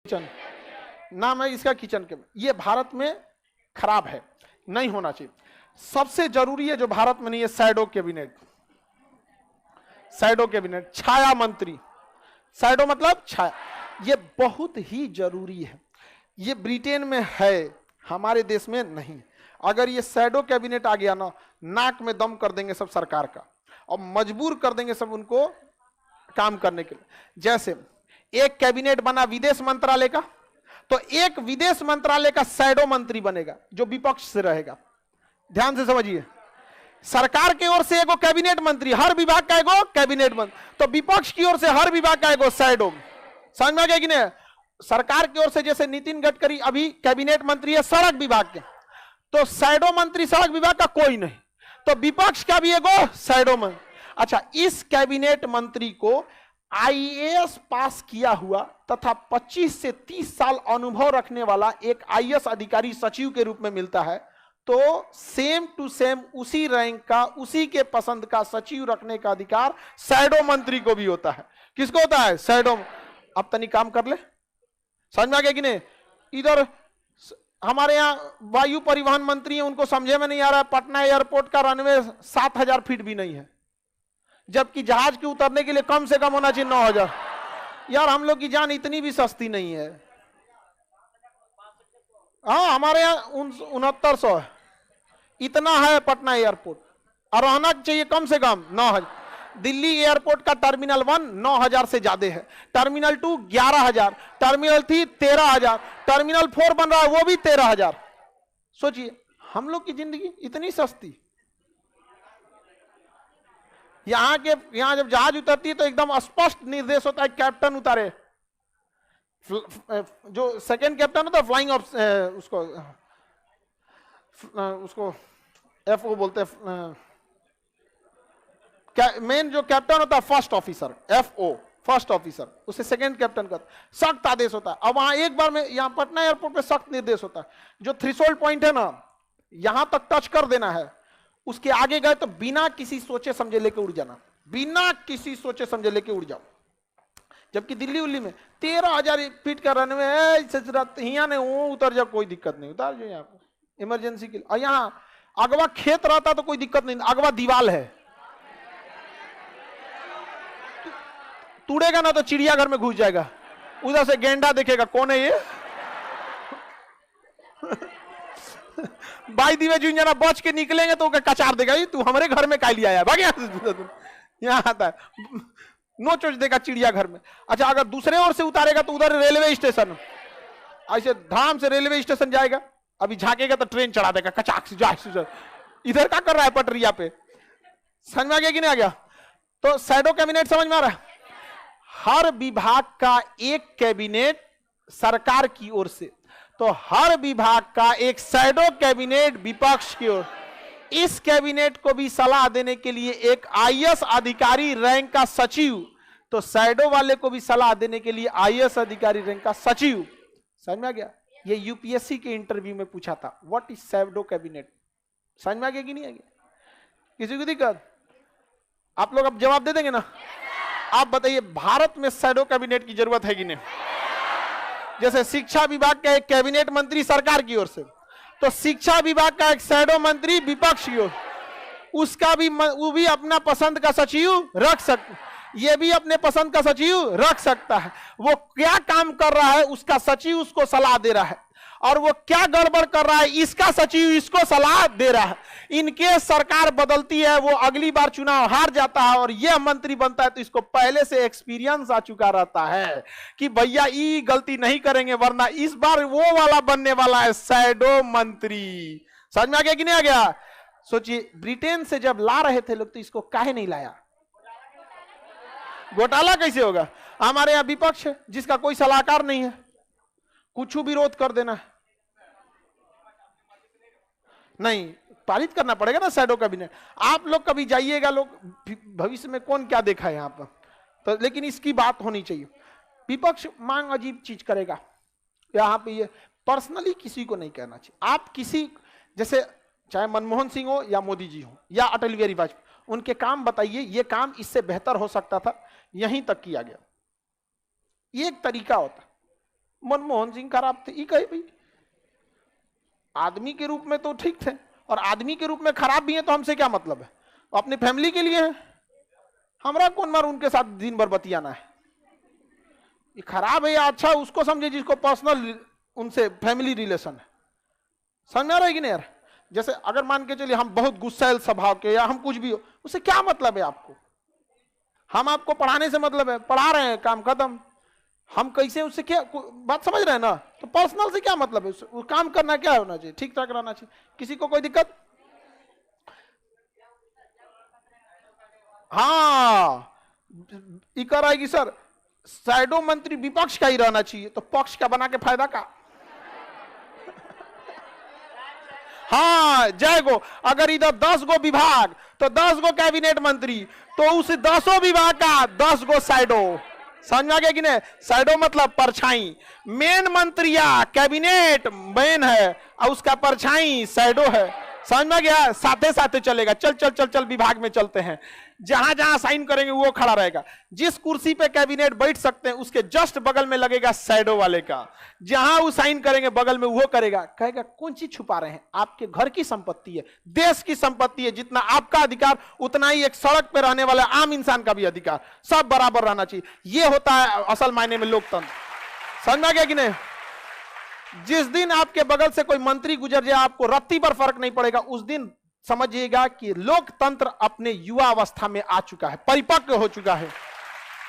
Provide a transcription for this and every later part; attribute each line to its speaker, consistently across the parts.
Speaker 1: Kitchen नाम है इसका, किचन के ये भारत में खराब है, नहीं होना चाहिए। सबसे जरूरी है जो भारत में नहीं है, शैडो कैबिनेट। शैडो कैबिनेट, छाया मंत्री, शैडो मतलब छाया, ये बहुत ही जरूरी है। ये ब्रिटेन में है, हमारे देश में नहीं। अगर ये शैडो कैबिनेट आ गया ना, नाक में दम कर देंगे सब सरकार का और मजबूर कर देंगे सब उनको काम करने के लिए। जैसे एक कैबिनेट बना विदेश मंत्रालय का, तो एक विदेश मंत्रालय का शैडो मंत्री बनेगा जो विपक्ष से रहेगा। ध्यान से समझिए, सरकार की ओर से एगो कैबिनेट मंत्री, हर विभाग का एगो कैबिनेट मंत्री, तो विपक्ष की ओर से हर विभाग का एगो शैडो। समझ में आ गया कि नहीं? सरकार की ओर से जैसे नितिन गडकरी अभी कैबिनेट मंत्री है सड़क विभाग के, तो शैडो मंत्री सड़क विभाग का कोई नहीं, तो विपक्ष का भी एगो शैडो मंत्री। अच्छा, इस कैबिनेट मंत्री को आईएएस पास किया हुआ तथा 25 से 30 साल अनुभव रखने वाला एक आईएएस अधिकारी सचिव के रूप में मिलता है। तो सेम टू सेम उसी रैंक का, उसी के पसंद का सचिव रखने का अधिकार शैडो मंत्री को भी होता है। किसको होता है? शैडो। अब तनी काम कर ले, समझ में आ गया कि नहीं? इधर हमारे यहाँ वायु परिवहन मंत्री हैं, उनको समझे में नहीं आ रहा है पटना एयरपोर्ट का रनवे 7000 फीट भी नहीं है, जबकि जहाज के उतरने के लिए कम से कम होना चाहिए 9000। यार हम लोग की जान इतनी भी सस्ती नहीं है। हाँ, हमारे यहाँ 6900 है, इतना है पटना एयरपोर्ट, और रहना चाहिए कम से कम 9000। दिल्ली एयरपोर्ट का टर्मिनल 1 9000 से ज्यादा है, टर्मिनल 2 11000, टर्मिनल 3 13000, टर्मिनल 4 बन रहा है वो भी 13000। सोचिए हम लोग की जिंदगी इतनी सस्ती। यहां जब जहाज उतरती है तो एकदम स्पष्ट निर्देश होता है, कैप्टन उतारे। जो सेकंड कैप्टन होता है फ्लाइंग उसको एफओ बोलते हैं। मेन जो कैप्टन होता है first officer, FO first officer, उसे सेकंड कैप्टन का सख्त आदेश होता है। अब वहां एक बार में, यहां पटना एयरपोर्ट पे सख्त निर्देश होता है, जो थ्रेशोल्ड पॉइंट है ना, यहां तक टच कर देना है, उसके आगे गए तो बिना किसी सोचे समझे लेके उड़ जाना, बिना किसी सोचे समझे लेके उड़ जाओ। जबकि दिल्ली उल्ली में 13000 फीट का रनवे है, यहाँ ने वो उतर जाओ, कोई दिक्कत नहीं, उतार जाओ यहाँ पे इमरजेंसी के लिए। और यहाँ अगवा खेत रहता तो कोई दिक्कत नहीं, अगवा दीवाल है, तोड़ेगा ना तो चिड़ियाघर में घुस जाएगा, उधर से गेंडा देखेगा कौन है ये। बाई दिवे जुन जना बच के निकलेंगे तो कचार देगा, तू हमारे घर में काई लिया है, भाग यहाँ आता है, नो चोच देगा चिड़ियाघर में। अच्छा, अगर दूसरे ओर से उतारेगा तो उधर रेलवे स्टेशन, ऐसे धाम से रेलवे स्टेशन जाएगा, अभी झाकेगा तो ट्रेन चढ़ा देगा कचाक से, जा इधर क्या कर रहा है पटरिया पे। समझ में आ गया कि नहीं आ गया? तो शैडो कैबिनेट समझ में आ रहा है? हर विभाग का एक कैबिनेट सरकार की ओर से, तो हर विभाग का एक शैडो कैबिनेट विपक्ष की ओर। इस कैबिनेट को भी सलाह देने के लिए एक आईएएस अधिकारी रैंक का सचिव, तो शैडो वाले को भी सलाह देने के लिए आईएएस अधिकारी रैंक का सचिव। समझ में आ गया? ये यूपीएससी के इंटरव्यू में पूछा था, व्हाट इज शैडो कैबिनेट। समझ में आ गया कि नहीं आ गया? किसी को दिक्कत? आप लोग अब जवाब दे देंगे ना? आप बताइए, भारत में शैडो कैबिनेट की जरूरत है कि नहीं? जैसे शिक्षा विभाग का एक कैबिनेट मंत्री सरकार की ओर से, तो शिक्षा विभाग का एक शैडो मंत्री विपक्ष की ओर, उसका भी वो भी अपना पसंद का सचिव रख सकता, ये भी अपने पसंद का सचिव रख सकता है। वो क्या काम कर रहा है उसका सचिव उसको सलाह दे रहा है, और वो क्या गड़बड़ कर रहा है इसका सचिव इसको सलाह दे रहा है। इनके सरकार बदलती है, वो अगली बार चुनाव हार जाता है और यह मंत्री बनता है, तो इसको पहले से एक्सपीरियंस आ चुका रहता है कि भैया ये गलती नहीं करेंगे, वरना इस बार वो वाला बनने वाला है शैडो मंत्री। समझ में आ गया कि नहीं आ गया? सोचिए, ब्रिटेन से जब ला रहे थे लोग तो इसको काहे नहीं लाया? घोटाला कैसे होगा? हमारे यहां विपक्ष है जिसका कोई सलाहकार नहीं है, कुछ विरोध कर देना है, नहीं पारित करना पड़ेगा ना शैडो कैबिनेट। आप लोग कभी जाइएगा, लोग भविष्य में कौन क्या देखा है यहां पर, तो लेकिन इसकी बात होनी चाहिए। विपक्ष मांग अजीब चीज करेगा यहां पे, ये पर्सनली किसी को नहीं कहना चाहिए। आप किसी, जैसे चाहे मनमोहन सिंह हो या मोदी जी हो या अटल बिहारी वाजपेयी, उनके काम बताइए, ये काम इससे बेहतर हो सकता था, यहीं तक किया गया, ये एक तरीका होता। मनमोहन सिंह खराब थे, ये कहे भाई आदमी के रूप में तो ठीक थे, और आदमी के रूप में खराब भी है तो हमसे क्या मतलब है, अपनी फैमिली के लिए है, हमारा कौन मार उनके साथ दिन भर बतियाना है। ये खराब है या अच्छा उसको समझे जिसको पर्सनल उनसे फैमिली रिलेशन है। समझ में आ रहा है कि नहीं यार? जैसे अगर मान के चलिए हम बहुत गुस्सैल स्वभाव के या हम कुछ भी हो, उससे क्या मतलब है आपको? हम आपको पढ़ाने से मतलब है, पढ़ा रहे हैं, काम खत्म। हम कैसे उससे क्या बात समझ रहे हैं ना? तो पर्सनल से क्या मतलब है? वो काम करना क्या होना चाहिए, ठीक ठाक रहना चाहिए, किसी को कोई दिक्कत। हाँ इकर आएगी सर, शैडो मंत्री विपक्ष का ही रहना चाहिए, तो पक्ष का बना के फायदा का। हाँ जय गो, अगर इधर 10 गो विभाग तो 10 गो कैबिनेट मंत्री, तो उस 10 विभाग का 10 गो शैडो। समझ में आ गया कि नहीं? शैडो मतलब परछाई, मेन मंत्री या कैबिनेट मेन है और उसका परछाई शैडो है। समझ में गया? साथे साथे चलेगा, चल चल चल चल विभाग में चलते हैं, जहां जहां साइन करेंगे वो खड़ा रहेगा। जिस कुर्सी पे कैबिनेट बैठ सकते हैं उसके जस्ट बगल में लगेगा शैडो वाले का, जहां वो साइन करेंगे बगल में वो करेगा। कहेगा कौन चीज छुपा रहे हैं, आपके घर की संपत्ति है, देश की संपत्ति है, जितना आपका अधिकार उतना ही एक सड़क पे रहने वाला आम इंसान का भी अधिकार, सब बराबर रहना चाहिए। ये होता है असल मायने में लोकतंत्र। समझ में आ गया कि नहीं? जिस दिन आपके बगल से कोई मंत्री गुजर जाए आपको रत्ती पर फर्क नहीं पड़ेगा, उस दिन समझिएगा कि लोकतंत्र अपने युवा अवस्था में आ चुका है, परिपक्व हो चुका है।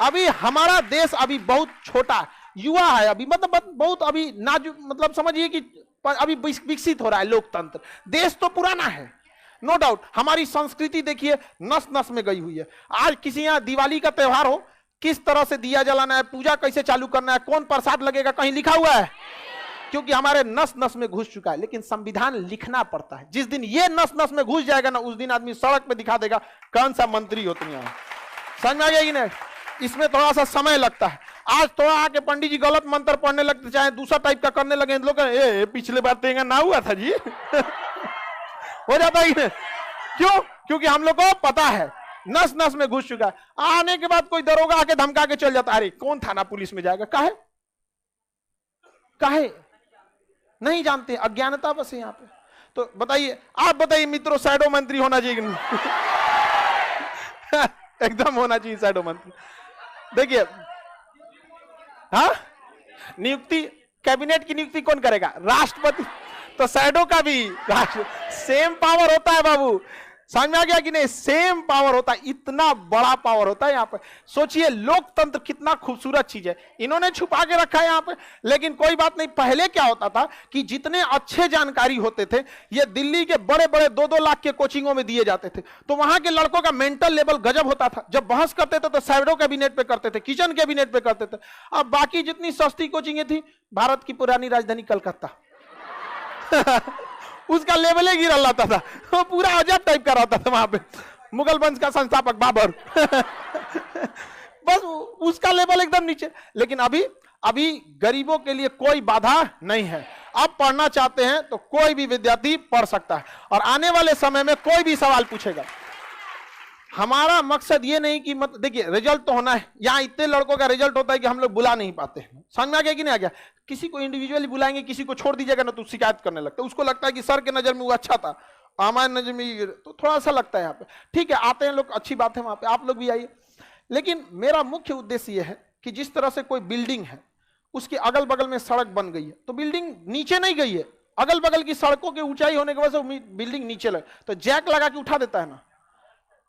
Speaker 1: अभी हमारा देश अभी बहुत छोटा युवा है, अभी मतलब बहुत अभी नाजुक, मतलब समझिए कि अभी विकसित हो रहा है लोकतंत्र। देश तो पुराना है, नो डाउट। हमारी संस्कृति देखिए नस नस में गई हुई है। आज किसी यहाँ दिवाली का त्योहार हो, किस तरह से दिया जलाना है, पूजा कैसे चालू करना है, कौन प्रसाद लगेगा, कहीं लिखा हुआ है? क्योंकि हमारे नस नस में घुस चुका है। लेकिन संविधान लिखना पड़ता है। जिस दिन ये नस नस में घुस जाएगा ना, उस दिन आदमी सड़क पे दिखा देगा कौन सा मंत्री हो तुम यहाँ। समझ में आ गया कि नहीं? इसमें थोड़ा सा समय लगता है। आज थोड़ा आके पंडित जी गलत मंत्र पढ़ने लगते, चाहे दूसरा टाइप का करने लगे, लोग पिछले बार तेंगा ना हुआ था जी हो जाता है कि नहीं? क्यों? क्योंकि हम लोग को पता है, नस नस में घुस चुका है। आने के बाद कोई दरोगा आके धमका के चल जाता है, अरे कौन थाना पुलिस में जाएगा, काहे काहे नहीं जानते, अज्ञानता बस है यहाँ पे। तो बताइए, आप बताइए मित्रों, शैडो मंत्री होना चाहिए कि नहीं? एकदम होना चाहिए शैडो मंत्री। देखिए, हाँ नियुक्ति, कैबिनेट की नियुक्ति कौन करेगा? राष्ट्रपति। तो शैडो का भी सेम पावर होता है बाबू। समझ में आ गया कि नहीं? सेम पावर होता है, इतना बड़ा पावर होता है यहाँ पे। सोचिए लोकतंत्र कितना खूबसूरत चीज है, इन्होंने छुपा के रखा है यहाँ पे। लेकिन कोई बात नहीं, पहले क्या होता था कि जितने अच्छे जानकारी होते थे ये दिल्ली के बड़े बड़े 2-2 लाख के कोचिंगों में दिए जाते थे, तो वहां के लड़कों का मेंटल लेवल गजब होता था। जब बहस करते थे तो शैडो कैबिनेट पे करते थे, किचन कैबिनेट पे करते थे। अब बाकी जितनी सस्ती कोचिंगें थी, भारत की पुरानी राजधानी कलकत्ता उसका लेवल ही गिरा लाता था, वो पूरा अजब टाइप का रहता था वहां पे। मुगल वंश का संस्थापक बाबर बस उसका लेवल एकदम नीचे। लेकिन अभी गरीबों के लिए कोई बाधा नहीं है। आप पढ़ना चाहते हैं तो कोई भी विद्यार्थी पढ़ सकता है, और आने वाले समय में कोई भी सवाल पूछेगा। हमारा मकसद ये नहीं कि देखिए रिजल्ट तो होना है, यहाँ इतने लड़कों का रिजल्ट होता है कि हम लोग बुला नहीं पाते हैं। समझ में आ गया कि नहीं आ गया? किसी को इंडिविजुअली बुलाएंगे, किसी को छोड़ दीजिएगा ना तो शिकायत करने लगता है। उसको लगता है कि सर के नजर में वो अच्छा था, हमारे नजर में तो थोड़ा सा लगता है यहाँ पे। ठीक है, आते हैं लोग, अच्छी बात है, वहां पे आप लोग भी आइए। लेकिन मेरा मुख्य उद्देश्य यह है कि जिस तरह से कोई बिल्डिंग है, उसके अगल बगल में सड़क बन गई है, तो बिल्डिंग नीचे नहीं गई है, अगल बगल की सड़कों की ऊंचाई होने की वजह से बिल्डिंग नीचे लगे, तो जैक लगा के उठा देता है ना।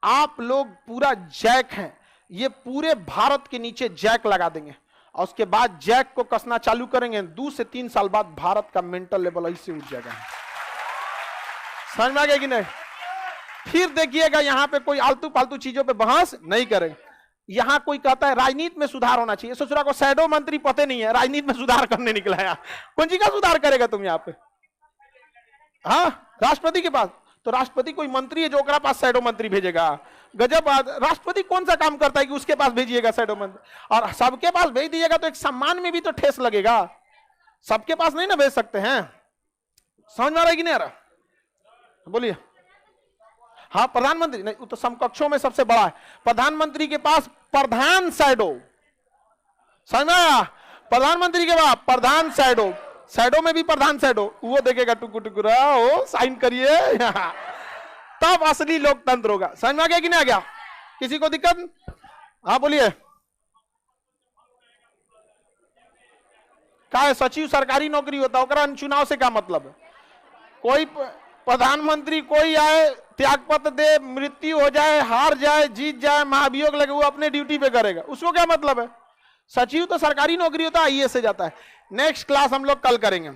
Speaker 1: आप लोग पूरा जैक हैं, ये पूरे भारत के नीचे जैक लगा देंगे, और उसके बाद जैक को कसना चालू करेंगे, 2 से 3 साल बाद भारत का मेंटल लेवल ऐसे उठ जाएगा। समझ में आ गया कि नहीं? फिर देखिएगा यहाँ पे कोई आलतू फालतू चीजों पे बहस नहीं करेंगे। यहाँ कोई कहता है राजनीति में सुधार होना चाहिए, ससुरा को शैडो मंत्री पते नहीं है, राजनीति में सुधार करने निकला है। कौन सी का सुधार करेगा तुम यहाँ पे? हाँ, राष्ट्रपति के पास, तो राष्ट्रपति कोई मंत्री है जो ओकरा पास शैडो मंत्री भेजेगा? गजब। राष्ट्रपति कौन सा काम करता है कि उसके पास भेजिएगा शैडो मंत्री? और सबके पास भेज दीजिएगा तो एक सम्मान में भी तो ठेस लगेगा, सबके पास नहीं ना भेज सकते हैं। समझ में आ रहा है कि नहीं आ रहा? बोलिए। हाँ, प्रधानमंत्री नहीं, तो समकक्षों में सबसे बड़ा है। प्रधानमंत्री के पास प्रधान शैडो, समझ में आया? प्रधानमंत्री के बाद प्रधान शैडो, शैडो में भी प्रधान शैडो, वो देखेगा टुकु टुकुरा, ओ साइन करिए, तब असली लोकतंत्र होगा। समझ में आ गया कि नहीं आ गया? किसी को दिक्कत? हाँ बोलिए। क्या है, सचिव सरकारी नौकरी होता है, चुनाव से क्या मतलब है? कोई प्रधानमंत्री कोई आए, त्यागपत्र दे, मृत्यु हो जाए, हार जाए, जीत जाए, महाभियोग लगे, वो अपने ड्यूटी पे करेगा, उसको क्या मतलब है? सचिव तो सरकारी नौकरी होता है, आईएएस से जाता है। नेक्स्ट क्लास हम लोग कल करेंगे।